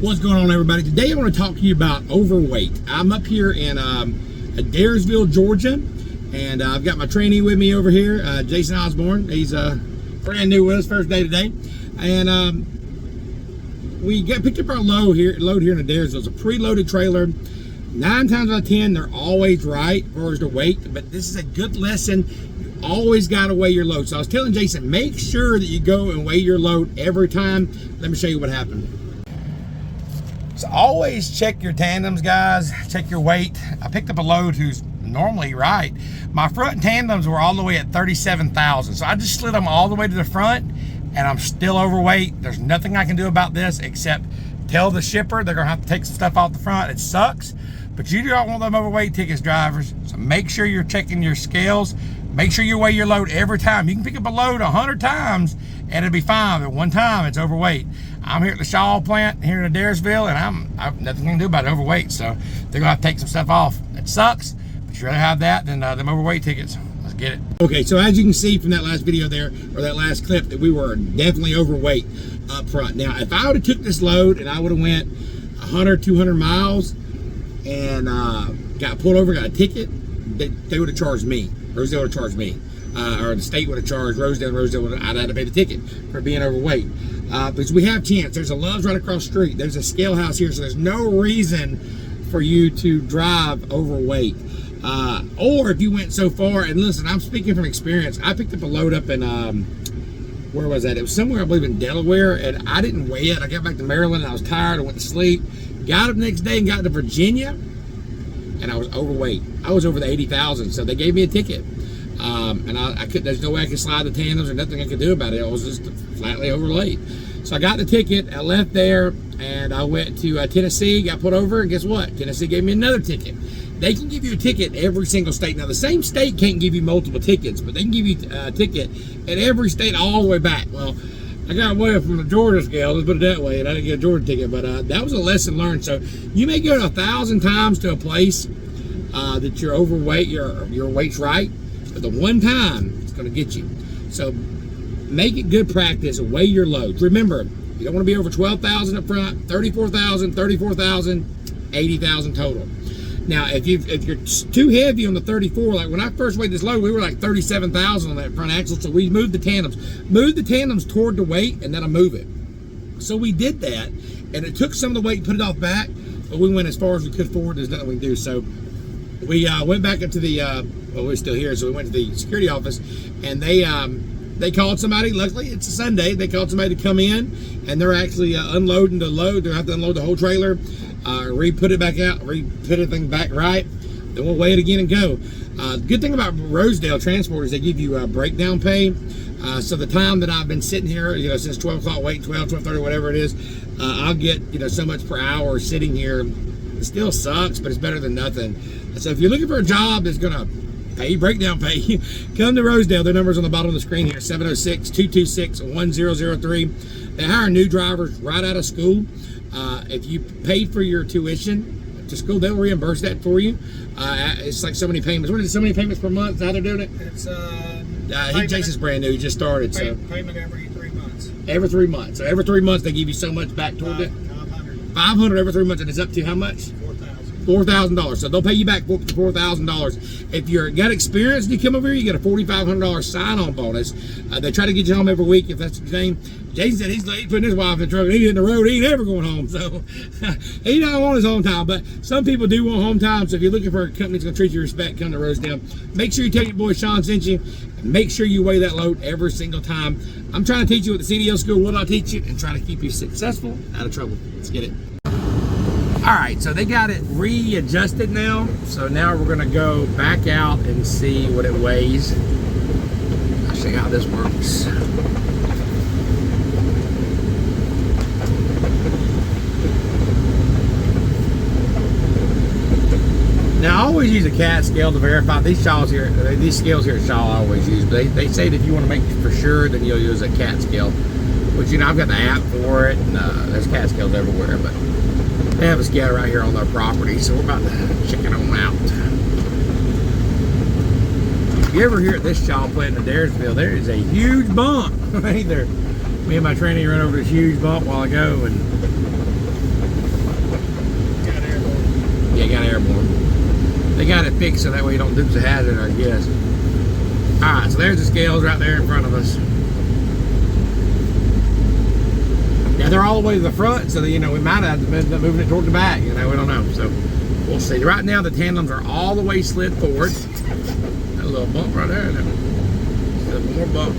What's going on, everybody? Today I want to talk to you about overweight. I'm up here in Adairsville, Georgia, and I've got my trainee with me over here, Jason Osborne. He's brand new with us, first day today, and we picked up our load here in Adairsville. It's a preloaded trailer. 9 times out of 10, they're always right as far as the weight, but this is a good lesson. You always got to weigh your load. So I was telling Jason, make sure that you go and weigh your load every time. Let me show you what happened. So always check your tandems, guys. Check your weight. I picked up a load who's normally right. My front tandems were all the way at 37,000. So I just slid them all the way to the front, and I'm still overweight. There's nothing I can do about this except tell the shipper they're gonna have to take some stuff off the front. It sucks, but you don't want them overweight tickets, drivers. So make sure you're checking your scales. Make sure you weigh your load every time. You can pick up a load 100 times and it'll be fine, but one time it's overweight. I'm here at the Shaw plant here in Adairsville, and I've nothing to do about it, overweight. So they're gonna have to take some stuff off. It sucks, but you'd rather have that than them overweight tickets. Let's get it. Okay, so as you can see from that last video there, or that last clip, that we were definitely overweight up front. Now, if I would have took this load and I would have went 100, 200 miles and got pulled over, got a ticket, they would have charged me. Rosedale would have charged me. Or the state would have charged Rosedale, and Rosedale would have, I'd have to pay the ticket for being overweight. Because we have chance. There's a Love's right across the street. There's a scale house here, so there's no reason for you to drive overweight. Or if you went so far, and listen, I'm speaking from experience. I picked up a load up in, where was that? It was somewhere, I believe, in Delaware, and I didn't weigh it. I got back to Maryland, and I was tired. I went to sleep. Got up the next day and got to Virginia, and I was overweight. I was over the 80,000, so they gave me a ticket. And I could, there's no way I could slide the tandems or nothing I could do about it. I was just flatly overweight. So I got the ticket, I left there, and I went to Tennessee, got put over, and guess what? Tennessee gave me another ticket. They can give you a ticket every single state. Now, the same state can't give you multiple tickets, but they can give you a ticket at every state all the way back. Well, I got away from the Georgia scale, let's put it that way, and I didn't get a Georgia ticket, but that was a lesson learned. So you may go 1,000 times to a place that you're overweight, your weight's right, but the one time it's going to get you. So make it good practice, weigh your loads. Remember, you don't want to be over 12,000 up front, 34,000, 34,000, 80,000 total. Now, if you're too heavy on the 34, like when I first weighed this load, we were like 37,000 on that front axle, so we moved the tandems toward the weight, and then I move it. So we did that, and it took some of the weight and put it off back, but we went as far as we could forward. There's nothing we can do. So we went back up to the, well, we're still here, so we went to the security office, and they called somebody. Luckily, it's a Sunday. They called somebody to come in, and they're actually unloading the load. They'll have to unload the whole trailer, re-put it back out, re-put everything back right. Then we'll weigh it again and go. Good thing about Rosedale Transport is they give you breakdown pay. So the time that I've been sitting here, since 12 o'clock, waiting 12:30, whatever it is, I'll get, so much per hour sitting here. It still sucks, but it's better than nothing. So if you're looking for a job that's going to pay breakdown pay, come to Rosedale. Their number's on the bottom of the screen here, 706-226-1003. They hire new drivers right out of school. If you paid for your tuition to school, they'll reimburse that for you. It's like so many payments. What is it, so many payments per month? Is that how they're doing it? It's Jason's brand new. He just started. Payment every 3 months. Every 3 months. So every 3 months they give you so much back toward it. 500 every 3 months, and it's up to how much? $4,000. So they'll pay you back $4,000. If you're got experience and you come over here, you get a $4,500 sign-on bonus. They try to get you home every week if that's your name. Jason said he's putting his wife in the truck and he's hitting the road. He ain't ever going home. So he don't want his home time. But some people do want home time. So if you're looking for a company that's going to treat you with respect, come to Rosedale. Make sure you tell your boy Sean sent you. And make sure you weigh that load every single time. I'm trying to teach you at the CDL school what I teach you and try to keep you successful, out of trouble. Let's get it. All right, so they got it readjusted now. So now we're gonna go back out and see what it weighs. I'll show you how this works. Now I always use a CAT scale to verify these scales here at Shaw I always use. But they say that if you want to make it for sure, then you'll use a CAT scale. Which I've got the app for it, and there's CAT scales everywhere, but they have a scale right here on their property, so we're about to check it on out. If you ever hear at this Shaw plant in Adairsville, there is a huge bump right there. Me and my trainee ran over this huge bump a while ago, and Yeah, got airborne. They got it fixed so that way you don't dupes a hazard, I guess. Alright, so there's the scales right there in front of us. Yeah, they're all the way to the front, so that, you know, we might have to end up moving it toward the back, you know, we don't know. So we'll see. Right now the tandems are all the way slid forward. Got a little bump right there. One more bump.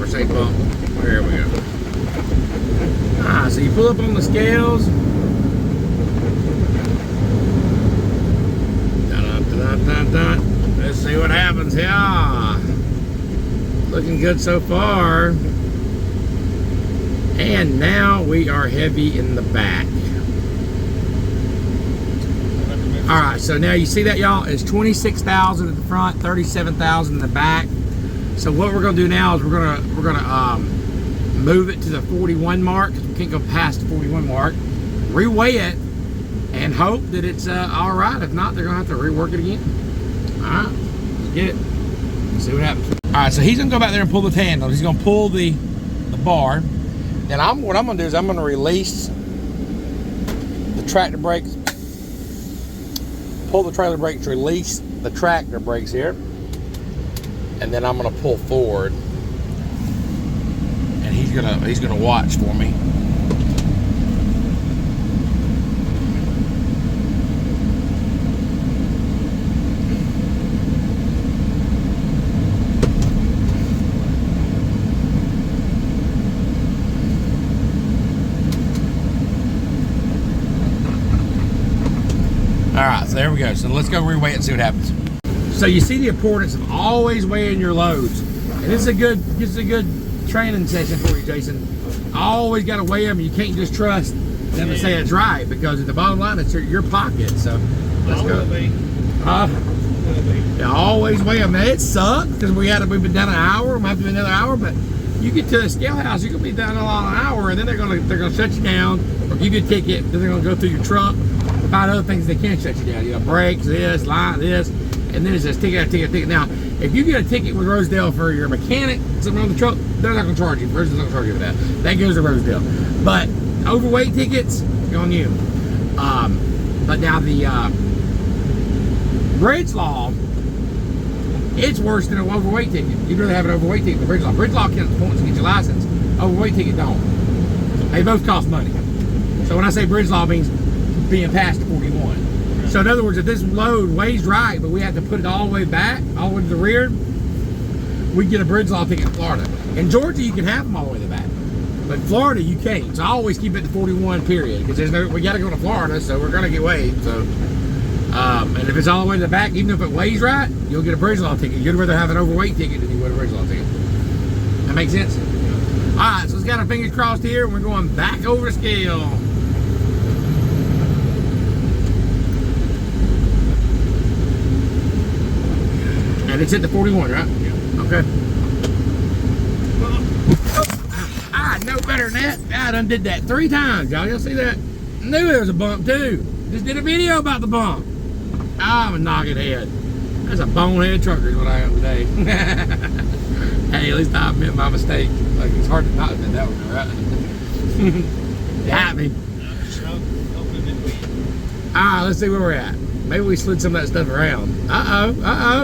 Or say bump. There we go. So you pull up on the scales. Let's see what happens here. Looking good so far. And now we are heavy in the back. Alright, so now you see that, y'all? It's 26,000 at the front, 37,000 in the back. So what we're gonna do now is we're gonna move it to the 41 mark, because we can't go past the 41 mark. Reweigh it and hope that it's all right. If not, they're gonna have to rework it again. All right, let's get it. Let's see what happens. All right, so he's gonna go back there and pull the tandem. He's gonna pull the bar. Then what I'm gonna do is I'm gonna release the tractor brakes, pull the trailer brakes, release the tractor brakes here, and then I'm gonna pull forward, and he's gonna watch for me. All right, so there we go. So let's go reweigh it and see what happens. So you see the importance of always weighing your loads, and this is a good training session for you, Jason. Always got to weigh them. You can't just trust them to say it's right, because at the bottom line, it's your pocket. So let's go. Yeah, always weigh them. Now, it sucks because we've been down an hour. We might have to be another hour, but you get to the scale house, you're gonna be down an hour, and then they're gonna shut you down or give you a ticket. Then they're gonna go through your truck, find other things they can't shut you down. You know, brakes, this, line, this. And then it says ticket. Now, if you get a ticket with Rosedale for your mechanic, something on the truck, they're not going to charge you. Rosedale's not going to charge you for that. That goes to Rosedale. But overweight tickets, go on you. But now the bridge law, it's worse than an overweight ticket. You'd rather have an overweight ticket than bridge law. Bridge law counts points to get your license. Overweight ticket don't. They both cost money. So when I say bridge law, it means being past 41. So in other words, if this load weighs right, but we have to put it all the way back, all the way to the rear, we get a bridge law ticket in Florida. In Georgia, you can have them all the way to the back, but in Florida, you can't. So I always keep it to 41, period, because we got to go to Florida, so we're gonna get weighed. So, and if it's all the way to the back, even if it weighs right, you'll get a bridge law ticket. You'd rather have an overweight ticket than you would a bridge law ticket. That makes sense? All right, so let's got our fingers crossed here, and we're going back over the scale. And it's at the 41, right? Yeah. Okay. I know better than that. I done did that 3 times, y'all. Y'all see that? Knew there was a bump too. Just did a video about the bump. I'm a knocking head. That's a bonehead trucker is what I am today. Hey, at least I admit my mistake. Like, it's hard to not admit that one, right? You had me. Alright, let's see where we're at. Maybe we slid some of that stuff around.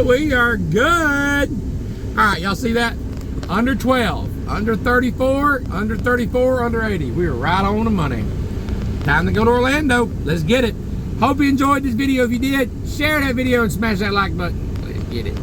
We are good. All right, y'all see that? Under 12, under 34, under 34, under 80. We are right on the money. Time to go to Orlando. Let's get it. Hope you enjoyed this video. If you did, share that video and smash that like button. Let's get it.